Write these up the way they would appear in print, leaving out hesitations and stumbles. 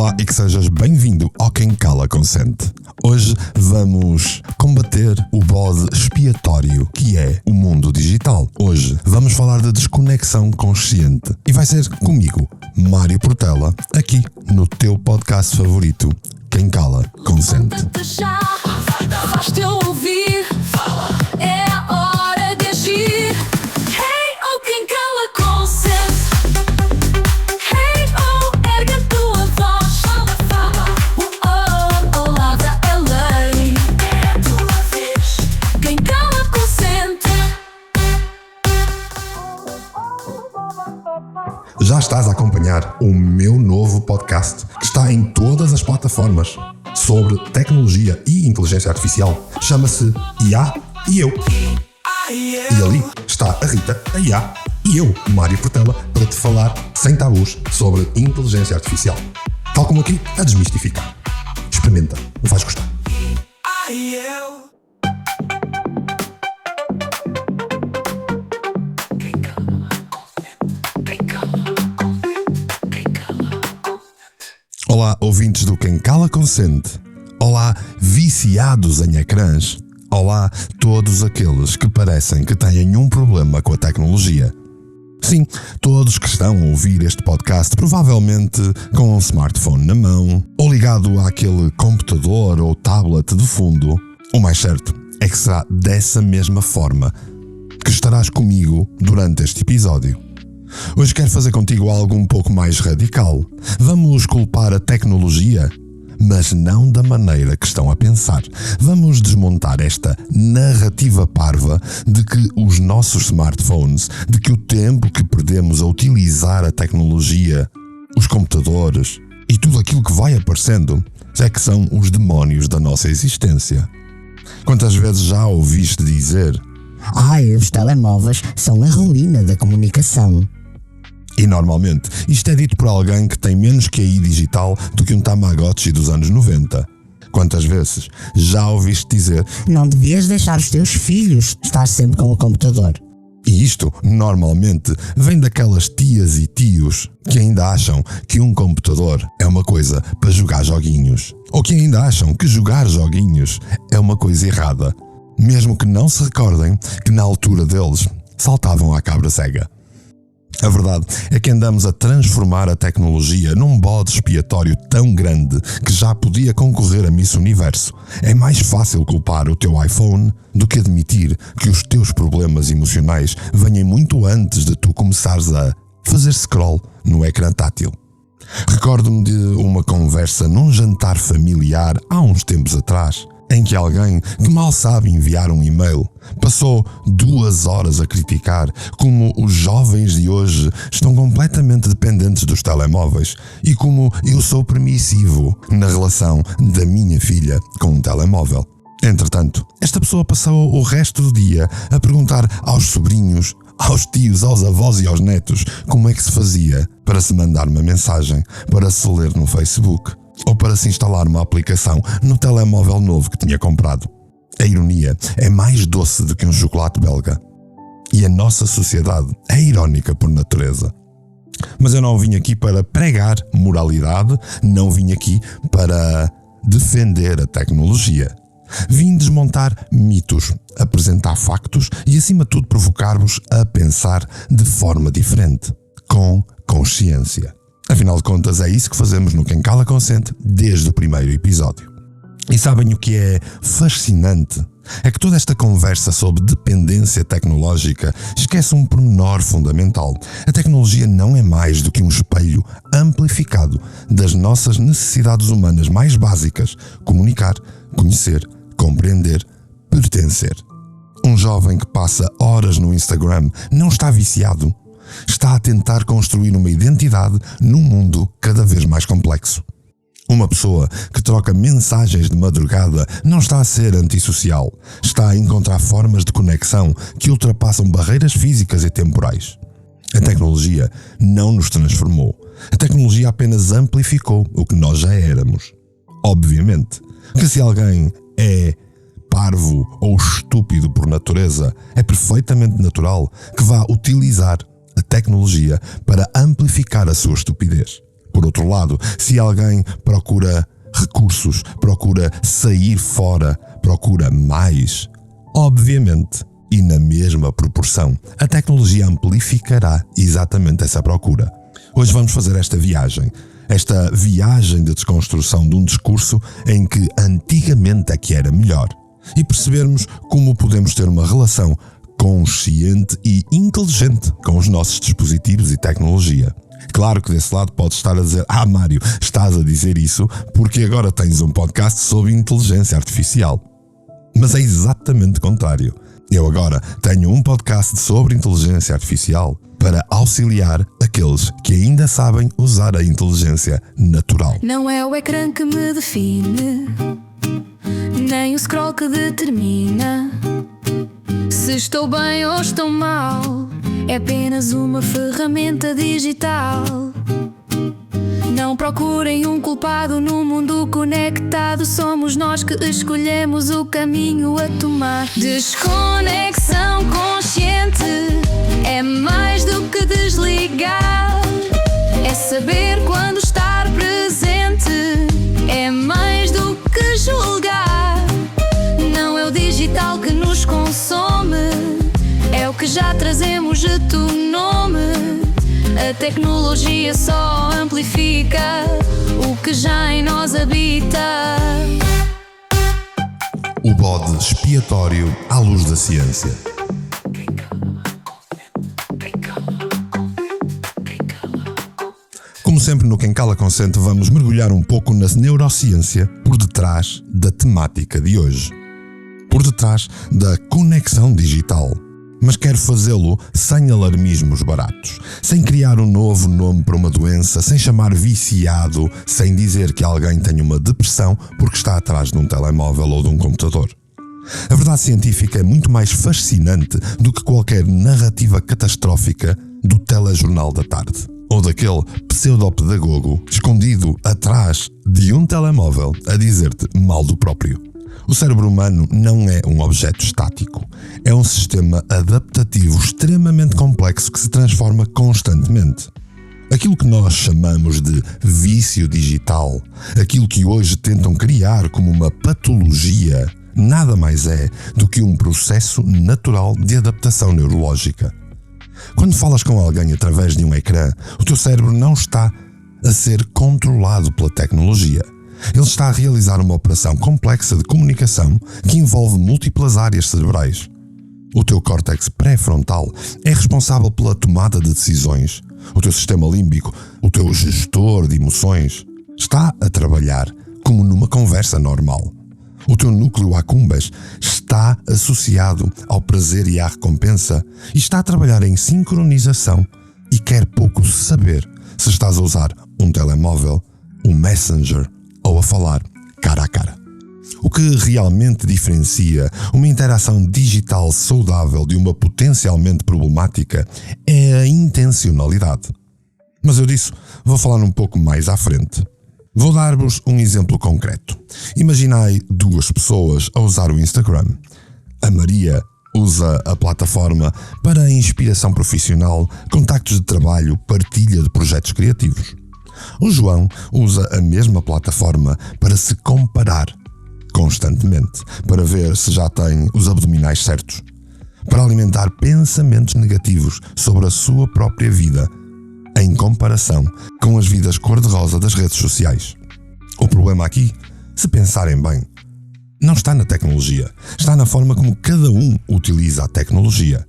Olá e que sejas bem-vindo ao Quem Cala Consente. Hoje vamos combater o bode expiatório que é o mundo digital. Hoje vamos falar de desconexão consciente e vai ser comigo, Mário Portela, aqui no teu podcast favorito, Quem Cala Consente. Faz-te ouvir, é a hora de agir. Hey, oh, quem cala consente. Hey, oh, ergue a tua voz. Oh, palavra é lei. É a tua vez. Quem cala consente. Já estás a acompanhar o meu novo podcast, que está em todas as plataformas, sobre tecnologia e inteligência artificial. Chama-se IA e Eu. E ali está a Rita, a IA, e eu, Mário Portela, para te falar sem tabus sobre inteligência artificial. Tal como aqui, a desmistificar. Experimenta, vais gostar. Olá, ouvintes do Quem Cala Consente. Olá, viciados em ecrãs. Olá, todos aqueles que parecem que têm um problema com a tecnologia. Sim, todos que estão a ouvir este podcast provavelmente com um smartphone na mão ou ligado àquele computador ou tablet de fundo. O mais certo é que será dessa mesma forma que estarás comigo durante este episódio. Hoje quero fazer contigo algo um pouco mais radical. Vamos culpar a tecnologia, mas não da maneira que estão a pensar. Vamos desmontar esta narrativa parva de que os nossos smartphones, de que o tempo que perdemos a utilizar a tecnologia, os computadores e tudo aquilo que vai aparecendo é que são os demónios da nossa existência. Quantas vezes já ouviste dizer: os telemóveis são a ruína da comunicação. E normalmente isto é dito por alguém que tem menos QI digital do que um Tamagotchi dos anos 90. Quantas vezes já ouviste dizer: Não devias deixar os teus filhos estar sempre com o computador. E isto normalmente vem daquelas tias e tios que ainda acham que um computador é uma coisa para jogar joguinhos. Ou que ainda acham que jogar joguinhos é uma coisa errada. Mesmo que não se recordem que na altura deles saltavam à cabra cega. A verdade é que andamos a transformar a tecnologia num bode expiatório tão grande que já podia concorrer a Miss Universo. É mais fácil culpar o teu iPhone do que admitir que os teus problemas emocionais venham muito antes de tu começares a fazer scroll no ecrã tátil. Recordo-me de uma conversa num jantar familiar há uns tempos atrás, em que alguém que mal sabe enviar um e-mail passou 2 horas a criticar como os jovens de hoje estão completamente dependentes dos telemóveis e como eu sou permissivo na relação da minha filha com um telemóvel. Entretanto, esta pessoa passou o resto do dia a perguntar aos sobrinhos, aos tios, aos avós e aos netos como é que se fazia para se mandar uma mensagem, para se ler no Facebook ou para se instalar uma aplicação no telemóvel novo que tinha comprado. A ironia é mais doce do que um chocolate belga. E a nossa sociedade é irónica por natureza. Mas eu não vim aqui para pregar moralidade, não vim aqui para defender a tecnologia. Vim desmontar mitos, apresentar factos e, acima de tudo, provocar-vos a pensar de forma diferente, com consciência. Afinal de contas, é isso que fazemos no Quem Cala Consente desde o primeiro episódio. E sabem o que é fascinante? É que toda esta conversa sobre dependência tecnológica esquece um pormenor fundamental. A tecnologia não é mais do que um espelho amplificado das nossas necessidades humanas mais básicas: comunicar, conhecer, compreender, pertencer. Um jovem que passa horas no Instagram não está viciado. Está a tentar construir uma identidade num mundo cada vez mais complexo. Uma pessoa que troca mensagens de madrugada não está a ser antissocial. Está a encontrar formas de conexão que ultrapassam barreiras físicas e temporais. A tecnologia não nos transformou. A tecnologia apenas amplificou o que nós já éramos. Obviamente que se alguém é parvo ou estúpido por natureza, é perfeitamente natural que vá utilizar a tecnologia para amplificar a sua estupidez. Por outro lado, se alguém procura recursos, procura sair fora, procura mais, obviamente, e na mesma proporção, a tecnologia amplificará exatamente essa procura. Hoje vamos fazer esta viagem de desconstrução de um discurso em que antigamente é que era melhor, e percebermos como podemos ter uma relação consciente e inteligente com os nossos dispositivos e tecnologia. Claro que desse lado podes estar a dizer: Mário, estás a dizer isso porque agora tens um podcast sobre inteligência artificial. Mas é exatamente o contrário. Eu agora tenho um podcast sobre inteligência artificial para auxiliar aqueles que ainda sabem usar a inteligência natural. Não é o ecrã que me define, nem o scroll que determina se estou bem ou estou mal. É apenas uma ferramenta digital. Não procurem um culpado no mundo conectado. Somos nós que escolhemos o caminho a tomar. Desconexão consciente é mais do que desligar. É saber quando estar presente. É mais do que julgar. Não é o digital que nos consome, é o que já trazemos de tu nome. A tecnologia só amplifica o que já em nós habita. O bode expiatório à luz da ciência. Como sempre no Quem Cala Consente, vamos mergulhar um pouco na neurociência por detrás da temática de hoje. Por detrás da conexão digital. Mas quero fazê-lo sem alarmismos baratos, sem criar um novo nome para uma doença, sem chamar viciado, sem dizer que alguém tem uma depressão porque está atrás de um telemóvel ou de um computador. A verdade científica é muito mais fascinante do que qualquer narrativa catastrófica do telejornal da tarde, ou daquele pseudopedagogo escondido atrás de um telemóvel a dizer-te mal do próprio. O cérebro humano não é um objeto estático. É um sistema adaptativo extremamente complexo que se transforma constantemente. Aquilo que nós chamamos de vício digital, aquilo que hoje tentam criar como uma patologia, nada mais é do que um processo natural de adaptação neurológica. Quando falas com alguém através de um ecrã, o teu cérebro não está a ser controlado pela tecnologia. Ele está a realizar uma operação complexa de comunicação que envolve múltiplas áreas cerebrais. O teu córtex pré-frontal é responsável pela tomada de decisões. O teu sistema límbico, o teu gestor de emoções, está a trabalhar como numa conversa normal. O teu núcleo accumbens está associado ao prazer e à recompensa e está a trabalhar em sincronização e quer pouco saber se estás a usar um telemóvel, um messenger ou a falar cara a cara. O que realmente diferencia uma interação digital saudável de uma potencialmente problemática é a intencionalidade. Mas eu disso vou falar um pouco mais à frente. Vou dar-vos um exemplo concreto. Imaginai duas pessoas a usar o Instagram. A Maria usa a plataforma para a inspiração profissional, contactos de trabalho, partilha de projetos criativos. O João usa a mesma plataforma para se comparar constantemente, para ver se já tem os abdominais certos, para alimentar pensamentos negativos sobre a sua própria vida, em comparação com as vidas cor-de-rosa das redes sociais. O problema aqui, se pensarem bem, não está na tecnologia, está na forma como cada um utiliza a tecnologia.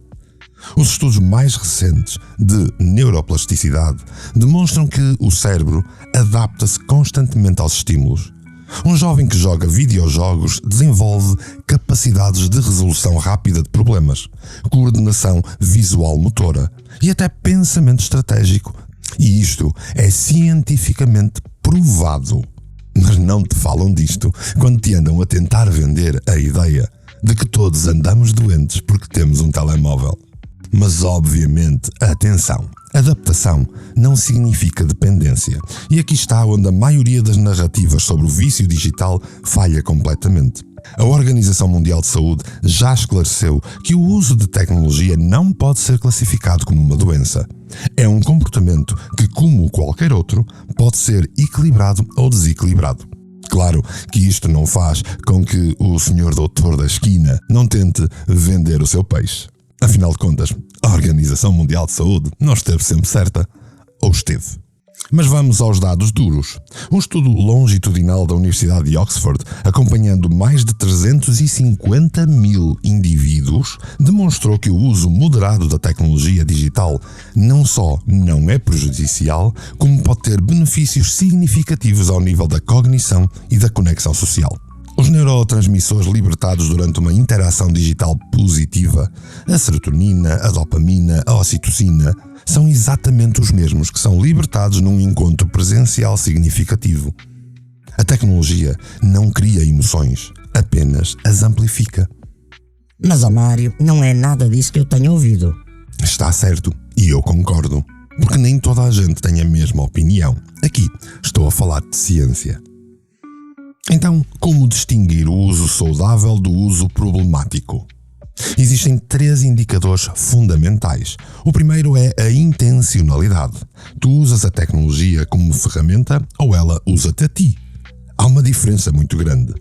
Os estudos mais recentes de neuroplasticidade demonstram que o cérebro adapta-se constantemente aos estímulos. Um jovem que joga videojogos desenvolve capacidades de resolução rápida de problemas, coordenação visual-motora e até pensamento estratégico. E isto é cientificamente provado. Mas não te falam disto quando te andam a tentar vender a ideia de que todos andamos doentes porque temos um telemóvel. Mas obviamente, atenção, adaptação não significa dependência. E aqui está onde a maioria das narrativas sobre o vício digital falha completamente. A Organização Mundial de Saúde já esclareceu que o uso de tecnologia não pode ser classificado como uma doença. É um comportamento que, como qualquer outro, pode ser equilibrado ou desequilibrado. Claro que isto não faz com que o senhor doutor da esquina não tente vender o seu peixe. Afinal de contas, a Organização Mundial de Saúde não esteve sempre certa, ou esteve. Mas vamos aos dados duros. Um estudo longitudinal da Universidade de Oxford, acompanhando mais de 350 mil indivíduos, demonstrou que o uso moderado da tecnologia digital não só não é prejudicial, como pode ter benefícios significativos ao nível da cognição e da conexão social. Os neurotransmissores libertados durante uma interação digital positiva, a serotonina, a dopamina, a ocitocina, são exatamente os mesmos que são libertados num encontro presencial significativo. A tecnologia não cria emoções, apenas as amplifica. Mas, ó Mário, não é nada disso que eu tenho ouvido. Está certo, e eu concordo, porque nem toda a gente tem a mesma opinião. Aqui estou a falar de ciência. Então, como distinguir o uso saudável do uso problemático? Existem 3 indicadores fundamentais. O primeiro é a intencionalidade. Tu usas a tecnologia como ferramenta ou ela usa-te a ti? Há uma diferença muito grande.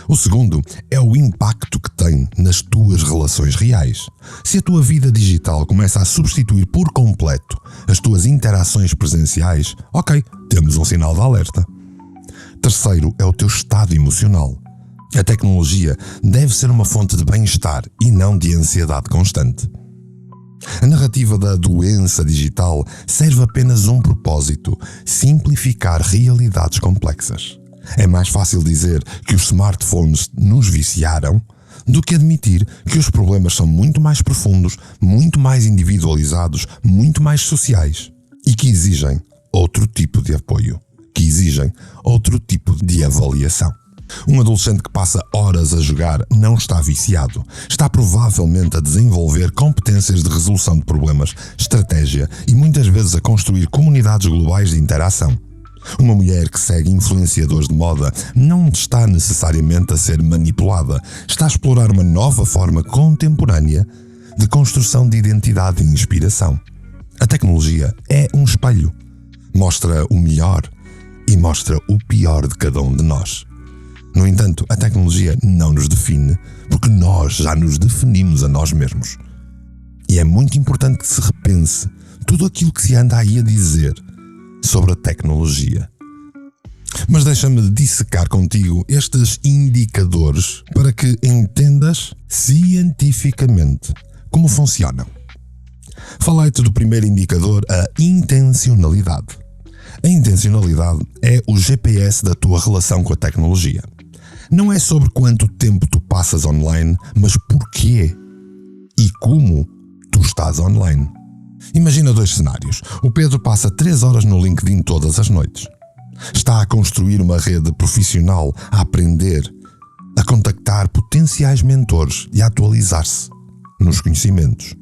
O segundo é o impacto que tem nas tuas relações reais. Se a tua vida digital começa a substituir por completo as tuas interações presenciais, ok, temos um sinal de alerta. Terceiro é o teu estado emocional. A tecnologia deve ser uma fonte de bem-estar e não de ansiedade constante. A narrativa da doença digital serve apenas um propósito: simplificar realidades complexas. É mais fácil dizer que os smartphones nos viciaram do que admitir que os problemas são muito mais profundos, muito mais individualizados, muito mais sociais e que exigem outro tipo de apoio, que exigem outro tipo de avaliação. Um adolescente que passa horas a jogar não está viciado. Está provavelmente a desenvolver competências de resolução de problemas, estratégia e muitas vezes a construir comunidades globais de interação. Uma mulher que segue influenciadores de moda não está necessariamente a ser manipulada. Está a explorar uma nova forma contemporânea de construção de identidade e inspiração. A tecnologia é um espelho. Mostra o melhor e mostra o pior de cada um de nós. No entanto, a tecnologia não nos define, porque nós já nos definimos a nós mesmos. E é muito importante que se repense tudo aquilo que se anda aí a dizer sobre a tecnologia. Mas deixa-me dissecar contigo estes indicadores para que entendas cientificamente como funcionam. Falei-te do primeiro indicador, a intencionalidade. A intencionalidade é o GPS da tua relação com a tecnologia. Não é sobre quanto tempo tu passas online, mas porquê e como tu estás online. Imagina 2 cenários. O Pedro passa 3 horas no LinkedIn todas as noites. Está a construir uma rede profissional, a aprender, a contactar potenciais mentores e a atualizar-se nos conhecimentos.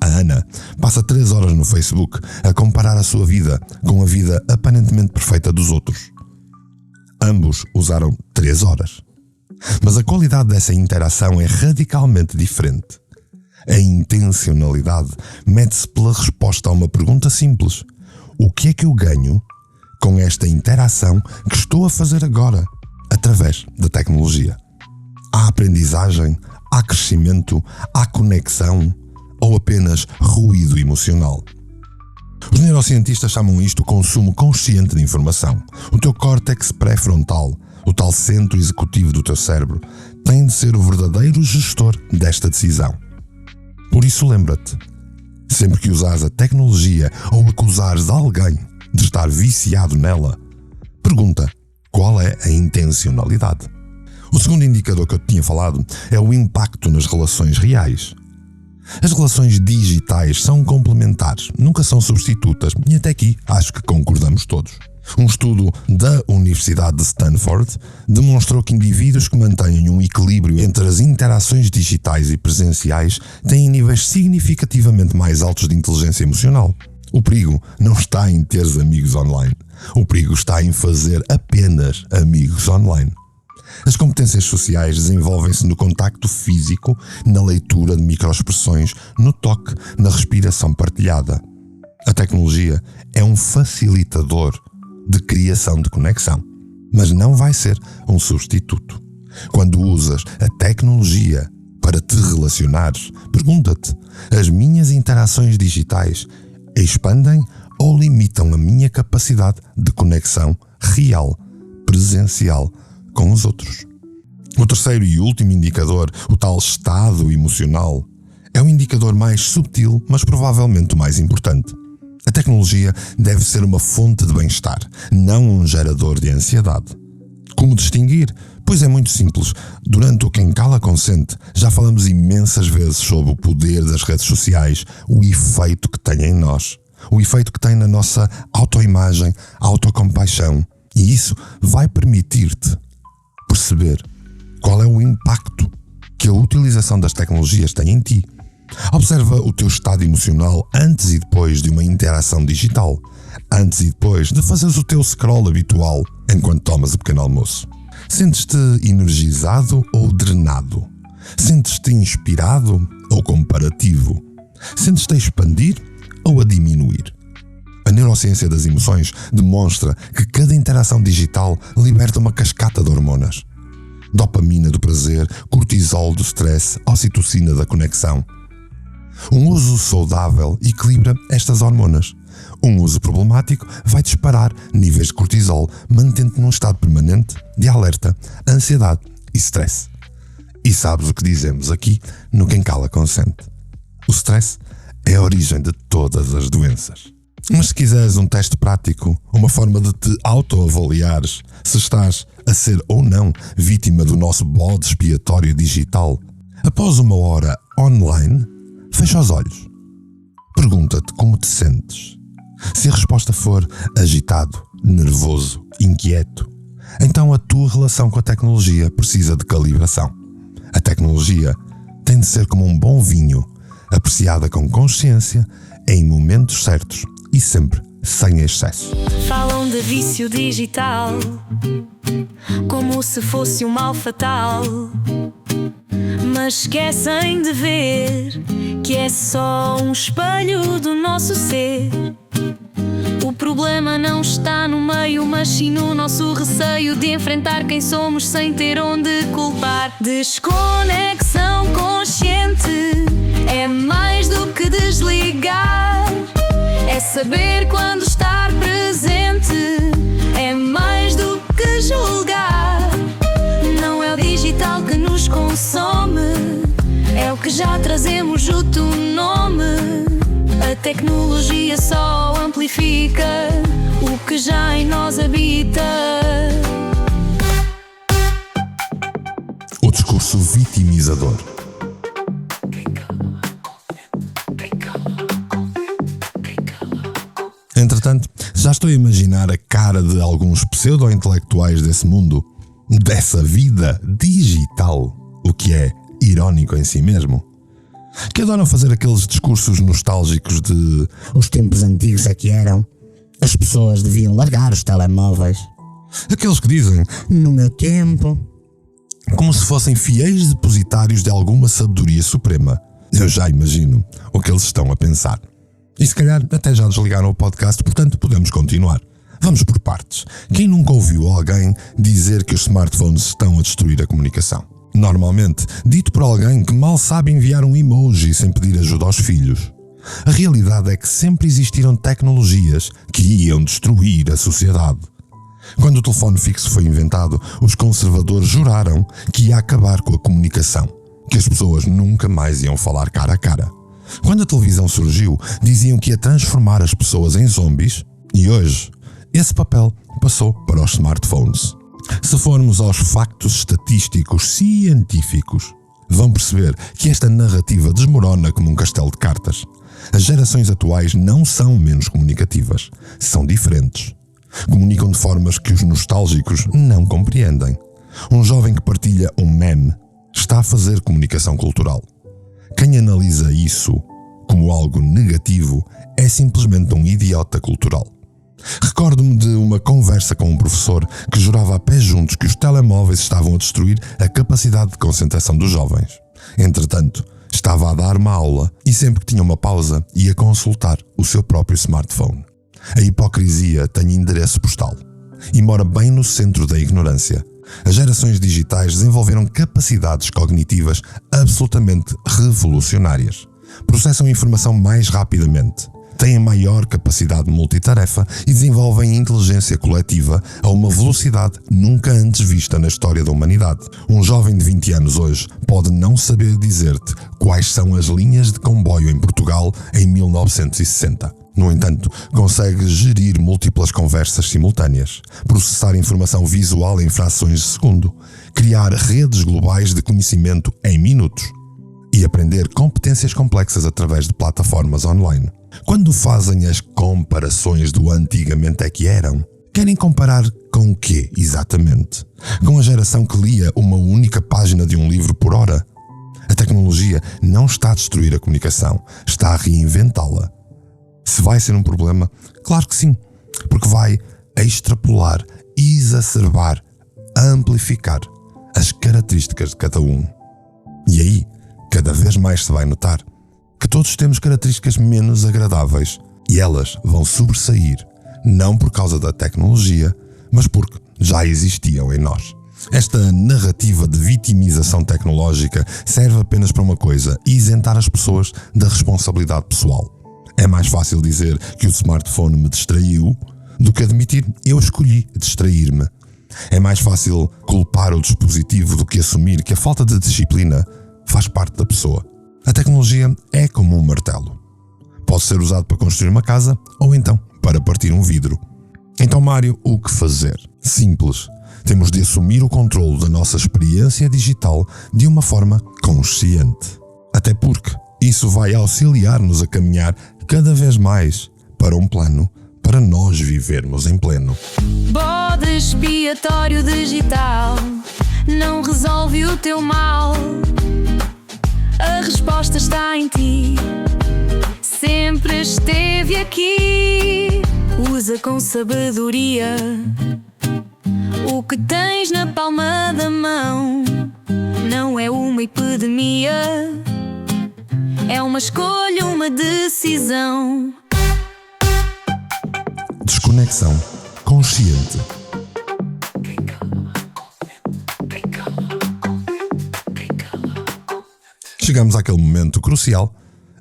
A Ana passa 3 horas no Facebook a comparar a sua vida com a vida aparentemente perfeita dos outros. Ambos usaram 3 horas. Mas a qualidade dessa interação é radicalmente diferente. A intencionalidade mede-se pela resposta a uma pergunta simples: o que é que eu ganho com esta interação que estou a fazer agora, através da tecnologia? Há aprendizagem, há crescimento, há conexão ou apenas ruído emocional? Os neurocientistas chamam isto consumo consciente de informação. O teu córtex pré-frontal, o tal centro executivo do teu cérebro, tem de ser o verdadeiro gestor desta decisão. Por isso lembra-te, sempre que usares a tecnologia ou acusares alguém de estar viciado nela, pergunta qual é a intencionalidade. O segundo indicador que eu te tinha falado é o impacto nas relações reais. As relações digitais são complementares, nunca são substitutas, e até aqui acho que concordamos todos. Um estudo da Universidade de Stanford demonstrou que indivíduos que mantêm um equilíbrio entre as interações digitais e presenciais têm níveis significativamente mais altos de inteligência emocional. O perigo não está em teres amigos online. O perigo está em fazer apenas amigos online. As competências sociais desenvolvem-se no contacto físico, na leitura de microexpressões, no toque, na respiração partilhada. A tecnologia é um facilitador de criação de conexão, mas não vai ser um substituto. Quando usas a tecnologia para te relacionares, pergunta-te: as minhas interações digitais expandem ou limitam a minha capacidade de conexão real, presencial, com os outros? O terceiro e último indicador, o tal estado emocional, é o indicador mais subtil, mas provavelmente o mais importante. A tecnologia deve ser uma fonte de bem-estar, não um gerador de ansiedade. Como distinguir? Pois é muito simples. Durante o Quem Cala Consente, já falamos imensas vezes sobre o poder das redes sociais, o efeito que tem em nós, o efeito que tem na nossa autoimagem, autocompaixão. E isso vai permitir-te perceber qual é o impacto que a utilização das tecnologias tem em ti. Observa o teu estado emocional antes e depois de uma interação digital, antes e depois de fazeres o teu scroll habitual enquanto tomas o pequeno almoço. Sentes-te energizado ou drenado? Sentes-te inspirado ou comparativo? Sentes-te a expandir ou a diminuir? A neurociência das emoções demonstra que cada interação digital liberta uma cascata de hormonas. Dopamina do prazer, cortisol do stress, ocitocina da conexão. Um uso saudável equilibra estas hormonas. Um uso problemático vai disparar níveis de cortisol, mantendo-te num estado permanente de alerta, ansiedade e stress. E sabes o que dizemos aqui no Quem Cala Consente. O stress é a origem de todas as doenças. Mas se quiseres um teste prático, uma forma de te autoavaliares se estás a ser ou não vítima do nosso bode expiatório digital, após uma hora online, fecha os olhos. Pergunta-te como te sentes. Se a resposta for agitado, nervoso, inquieto, então a tua relação com a tecnologia precisa de calibração. A tecnologia tem de ser como um bom vinho, apreciada com consciência, em momentos certos e sempre sem excesso. Falam de vício digital como se fosse um mal fatal, mas esquecem de ver que é só um espelho do nosso ser. O problema não está no meio, mas sim no nosso receio de enfrentar quem somos sem ter onde culpar. Desconexão consciente é mais do que desligar, é saber quando estar presente, é mais do que julgar. Não é o digital que nos consome, é o que já trazemos o teu nome. A tecnologia só amplifica o que já em nós habita. O discurso vitimizador. Entretanto, já estou a imaginar a cara de alguns pseudo-intelectuais desse mundo, dessa vida digital, o que é irónico em si mesmo, que adoram fazer aqueles discursos nostálgicos de Os tempos antigos é que eram. As pessoas deviam largar os telemóveis. aqueles que dizem, No meu tempo. como se fossem fiéis depositários de alguma sabedoria suprema. Eu já imagino o que eles estão a pensar. E se calhar até já desligaram o podcast, portanto podemos continuar. Vamos por partes. Quem nunca ouviu alguém dizer que os smartphones estão a destruir a comunicação? Normalmente dito por alguém que mal sabe enviar um emoji sem pedir ajuda aos filhos. A realidade é que sempre existiram tecnologias que iam destruir a sociedade. Quando o telefone fixo foi inventado, os conservadores juraram que ia acabar com a comunicação, que as pessoas nunca mais iam falar cara a cara. Quando a televisão surgiu, diziam que ia transformar as pessoas em zombies, e hoje esse papel passou para os smartphones. Se formos aos factos estatísticos científicos, vão perceber que esta narrativa desmorona como um castelo de cartas. As gerações atuais não são menos comunicativas, são diferentes. Comunicam de formas que os nostálgicos não compreendem. Um jovem que partilha um meme está a fazer comunicação cultural. Quem analisa isso como algo negativo é simplesmente um idiota cultural. Recordo-me de uma conversa com um professor que jurava a pé juntos que os telemóveis estavam a destruir a capacidade de concentração dos jovens. Entretanto, estava a dar uma aula e sempre que tinha uma pausa ia consultar o seu próprio smartphone. A hipocrisia tem endereço postal e mora bem no centro da ignorância. As gerações digitais desenvolveram capacidades cognitivas absolutamente revolucionárias. Processam a informação mais rapidamente, têm maior capacidade multitarefa e desenvolvem inteligência coletiva a uma velocidade nunca antes vista na história da humanidade. Um jovem de 20 anos hoje pode não saber dizer-te quais são as linhas de comboio em Portugal em 1960. No entanto, consegue gerir múltiplas conversas simultâneas, processar informação visual em frações de segundo, criar redes globais de conhecimento em minutos e aprender competências complexas através de plataformas online. Quando fazem as comparações do antigamente é que eram, querem comparar com o quê exatamente? Com a geração que lia uma única página de um livro por hora? A tecnologia não está a destruir a comunicação, está a reinventá-la. Se vai ser um problema? Claro que sim, porque vai extrapolar, exacerbar, amplificar as características de cada um. E aí, cada vez mais se vai notar que todos temos características menos agradáveis e elas vão sobressair, não por causa da tecnologia, mas porque já existiam em nós. Esta narrativa de vitimização tecnológica serve apenas para uma coisa: isentar as pessoas da responsabilidade pessoal. É mais fácil dizer que o smartphone me distraiu do que admitir eu escolhi distrair-me. É mais fácil culpar o dispositivo do que assumir que a falta de disciplina faz parte da pessoa. A tecnologia é como um martelo. Pode ser usado para construir uma casa ou então para partir um vidro. Então, Mário, o que fazer? Simples. Temos de assumir o controle da nossa experiência digital de uma forma consciente. Até porque isso vai auxiliar-nos a caminhar cada vez mais para um plano para nós vivermos em pleno. Bode expiatório digital não resolve o teu mal. A resposta está em ti, sempre esteve aqui. Usa com sabedoria o que tens na palma da mão. Não é uma epidemia, é uma escolha, uma decisão. Desconexão consciente. Chegamos àquele momento crucial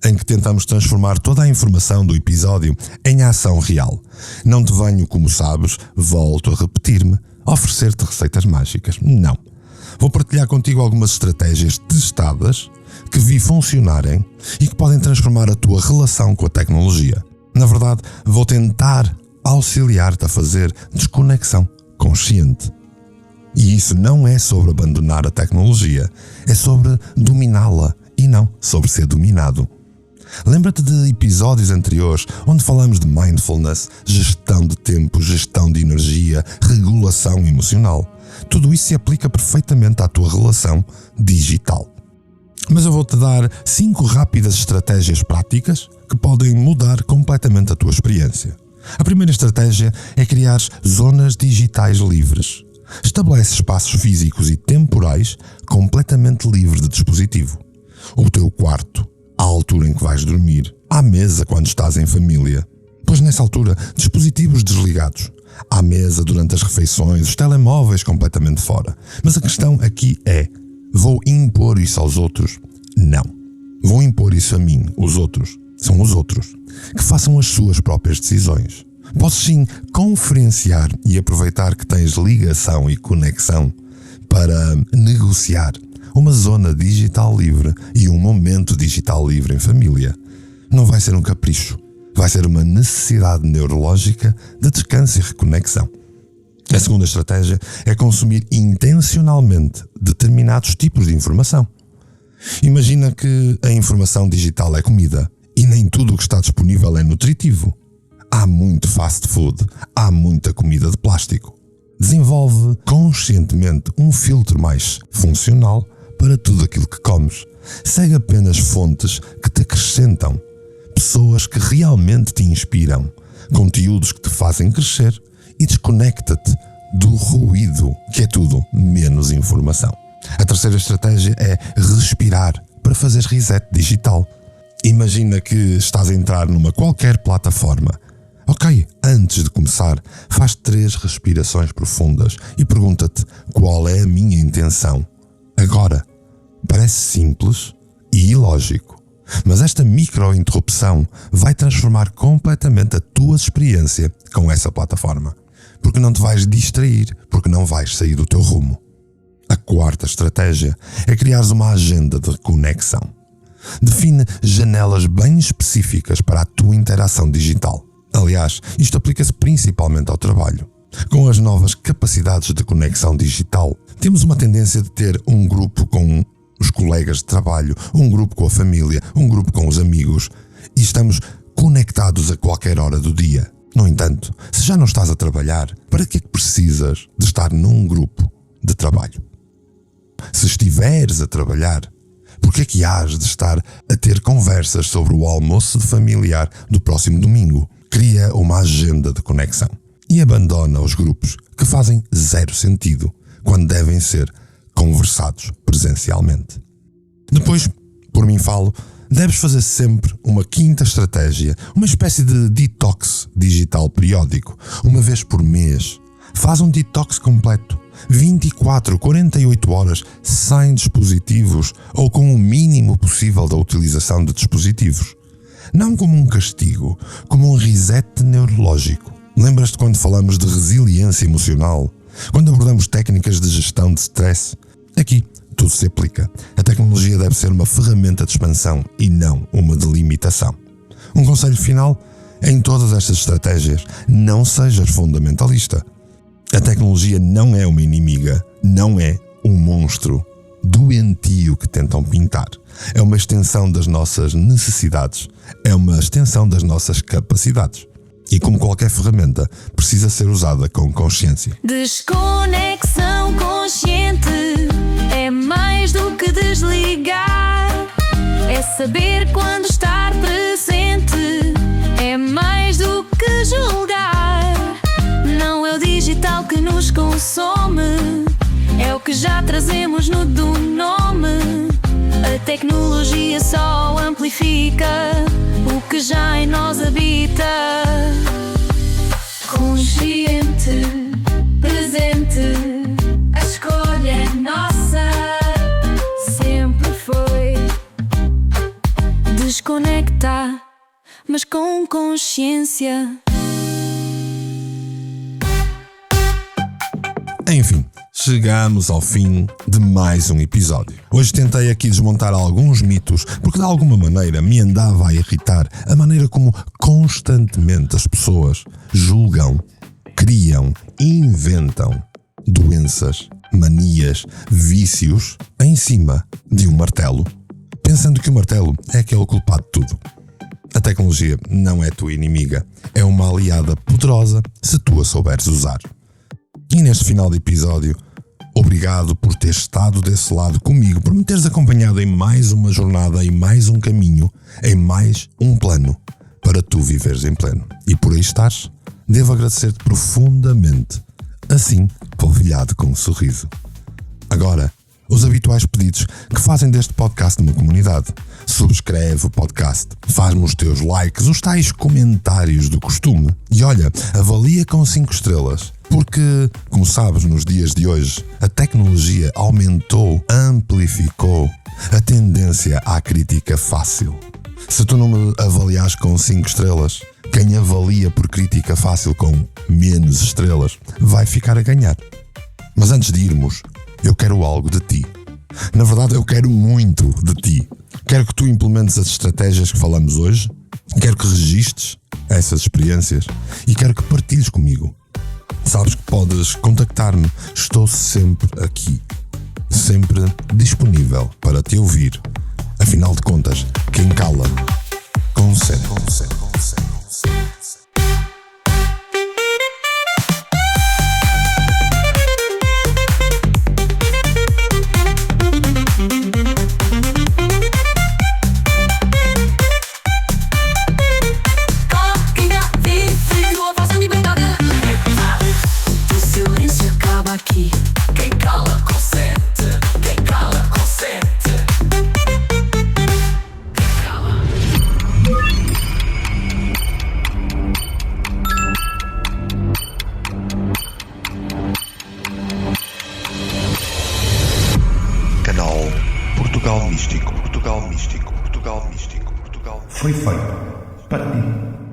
em que tentamos transformar toda a informação do episódio em ação real. Não te venho, como sabes, volto a repetir-me, oferecer-te receitas mágicas. Não. Vou partilhar contigo algumas estratégias testadas que vi funcionarem e que podem transformar a tua relação com a tecnologia. Na verdade, vou tentar auxiliar-te a fazer desconexão consciente. E isso não é sobre abandonar a tecnologia, é sobre dominá-la e não sobre ser dominado. Lembra-te de episódios anteriores onde falamos de mindfulness, gestão de tempo, gestão de energia, regulação emocional. Tudo isso se aplica perfeitamente à tua relação digital. Mas eu vou-te dar 5 rápidas estratégias práticas que podem mudar completamente a tua experiência. A primeira estratégia é criar zonas digitais livres. Estabelece espaços físicos e temporais completamente livres de dispositivo. O teu quarto, à altura em que vais dormir, à mesa quando estás em família. Pois nessa altura, dispositivos desligados. À mesa durante as refeições, os telemóveis completamente fora. Mas a questão aqui é: vou impor isso aos outros? Não. Vou impor isso a mim, os outros. São os outros. Que façam as suas próprias decisões. Podes sim conferenciar e aproveitar que tens ligação e conexão para negociar uma zona digital livre e um momento digital livre em família. Não vai ser um capricho, vai ser uma necessidade neurológica de descanso e reconexão. A segunda estratégia é consumir intencionalmente determinados tipos de informação. Imagina que a informação digital é comida e nem tudo o que está disponível é nutritivo. Há muito fast food, há muita comida de plástico. Desenvolve conscientemente um filtro mais funcional para tudo aquilo que comes. Segue apenas fontes que te acrescentam, pessoas que realmente te inspiram, conteúdos que te fazem crescer e desconecta-te do ruído, que é tudo menos informação. A terceira estratégia é respirar para fazer reset digital. Imagina que estás a entrar numa qualquer plataforma. Ok, antes de começar, faz 3 respirações profundas e pergunta-te qual é a minha intenção. Agora, parece simples e ilógico, mas esta micro-interrupção vai transformar completamente a tua experiência com essa plataforma, porque não te vais distrair, porque não vais sair do teu rumo. A quarta estratégia é criares uma agenda de conexão. Define janelas bem específicas para a tua interação digital. Aliás, isto aplica-se principalmente ao trabalho. Com as novas capacidades de conexão digital, temos uma tendência de ter um grupo com os colegas de trabalho, um grupo com a família, um grupo com os amigos e estamos conectados a qualquer hora do dia. No entanto, se já não estás a trabalhar, para que é que precisas de estar num grupo de trabalho? Se estiveres a trabalhar, por que é que hás de estar a ter conversas sobre o almoço familiar do próximo domingo? Cria uma agenda de conexão e abandona os grupos que fazem 0 sentido quando devem ser conversados presencialmente. Depois, por mim falo, deves fazer sempre uma quinta estratégia, uma espécie de detox digital periódico, uma vez por mês. Faz um detox completo, 24, 48 horas, sem dispositivos ou com o mínimo possível da utilização de dispositivos. Não como um castigo, como um reset neurológico. Lembras-te quando falamos de resiliência emocional? Quando abordamos técnicas de gestão de stress? Aqui tudo se aplica. A tecnologia deve ser uma ferramenta de expansão e não uma de limitação. Um conselho final? Em todas estas estratégias, não sejas fundamentalista. A tecnologia não é uma inimiga, não é um monstro doentio que tentam pintar. É uma extensão das nossas necessidades, é uma extensão das nossas capacidades. E como qualquer ferramenta, precisa ser usada com consciência. Desconexão consciente é mais do que desligar. É saber quando estar presente. É mais do que julgar. Não é o digital que nos consome, é o que já trazemos no do nome. A tecnologia só amplifica o que já em nós habita. Consciente, presente, a escolha é nossa. Sempre foi desconectar, mas com consciência. Enfim, chegamos ao fim de mais um episódio. Hoje tentei aqui desmontar alguns mitos, porque de alguma maneira me andava a irritar a maneira como constantemente as pessoas julgam, criam e inventam doenças, manias, vícios em cima de um martelo, pensando que o martelo é aquele culpado de tudo. A tecnologia não é tua inimiga, é uma aliada poderosa se tu a souberes usar. E neste final de episódio, obrigado por teres estado desse lado comigo, por me teres acompanhado em mais uma jornada, em mais um caminho, em mais um plano para tu viveres em pleno. E por aí estás, devo agradecer-te profundamente, assim polvilhado com um sorriso. Agora, os habituais pedidos que fazem deste podcast uma comunidade. Subscreve o podcast, faz-me os teus likes, os tais comentários do costume. E olha, avalia com 5 estrelas. Porque, como sabes, nos dias de hoje, a tecnologia aumentou, amplificou a tendência à crítica fácil. Se tu não me avaliares com 5 estrelas, quem avalia por crítica fácil com menos estrelas vai ficar a ganhar. Mas antes de irmos, eu quero algo de ti. Na verdade, eu quero muito de ti. Quero que tu implementes as estratégias que falamos hoje, quero que registres essas experiências e quero que partilhes comigo. Sabes que podes contactar-me, estou sempre aqui, sempre disponível para te ouvir. Afinal de contas, quem cala, consente. Vive Portugal místico, Portugal místico, Portugal místico, Portugal. Foi feito para ti.